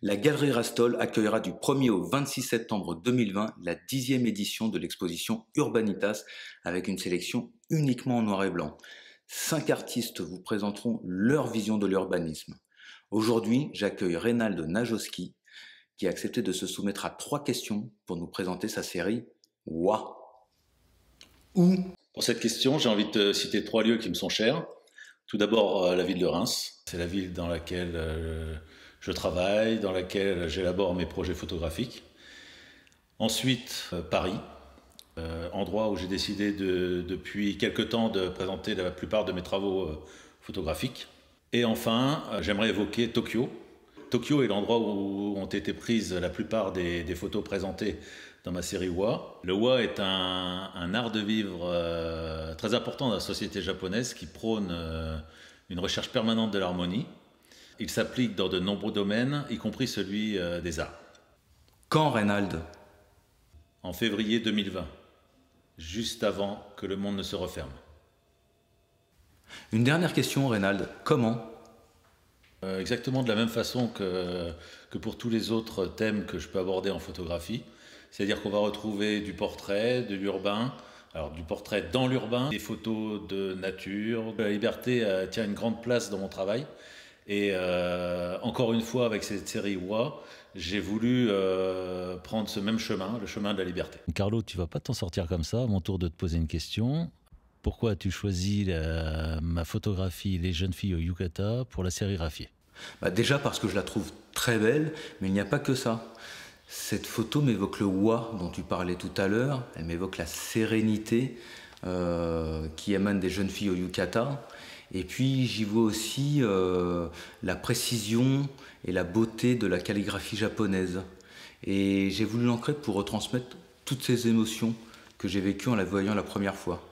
La Galerie Rastol accueillera du 1er au 26 septembre 2020 la 10e édition de l'exposition Urbanitas avec une sélection uniquement en noir et blanc. 5 artistes vous présenteront leur vision de l'urbanisme. Aujourd'hui, j'accueille Reynald Najoski qui a accepté de se soumettre à 3 questions pour nous présenter sa série Wa. Où? Pour cette question, j'ai envie de te citer 3 lieux qui me sont chers. Tout d'abord, la ville de Reims. C'est la ville dans laquelle je travaille, dans laquelle j'élabore mes projets photographiques. Ensuite, Paris, endroit où j'ai décidé depuis quelque temps de présenter la plupart de mes travaux photographiques. Et enfin, j'aimerais évoquer Tokyo. Tokyo est l'endroit où ont été prises la plupart des photos présentées dans ma série Wa. Le Wa est un art de vivre très important dans la société japonaise qui prône une recherche permanente de l'harmonie. Il s'applique dans de nombreux domaines, y compris celui des arts. Quand, Reynald? En février 2020, juste avant que le monde ne se referme. Une dernière question, Reynald. Comment? Exactement de la même façon que pour tous les autres thèmes que je peux aborder en photographie. C'est-à-dire qu'on va retrouver du portrait, de l'urbain, alors du portrait dans l'urbain, des photos de nature. La liberté tient une grande place dans mon travail. Et encore une fois, avec cette série Wa, j'ai voulu prendre ce même chemin, le chemin de la liberté. Carlo, tu vas pas t'en sortir comme ça. À mon tour de te poser une question. Pourquoi as-tu choisi ma photographie Les jeunes filles au yukata pour la sérigraphie? Déjà parce que je la trouve très belle, mais il n'y a pas que ça. Cette photo m'évoque le Wa dont tu parlais tout à l'heure. Elle m'évoque la sérénité qui émane des jeunes filles au yukata. Et puis j'y vois aussi la précision et la beauté de la calligraphie japonaise. Et j'ai voulu l'ancrer pour retransmettre toutes ces émotions que j'ai vécues en la voyant la première fois.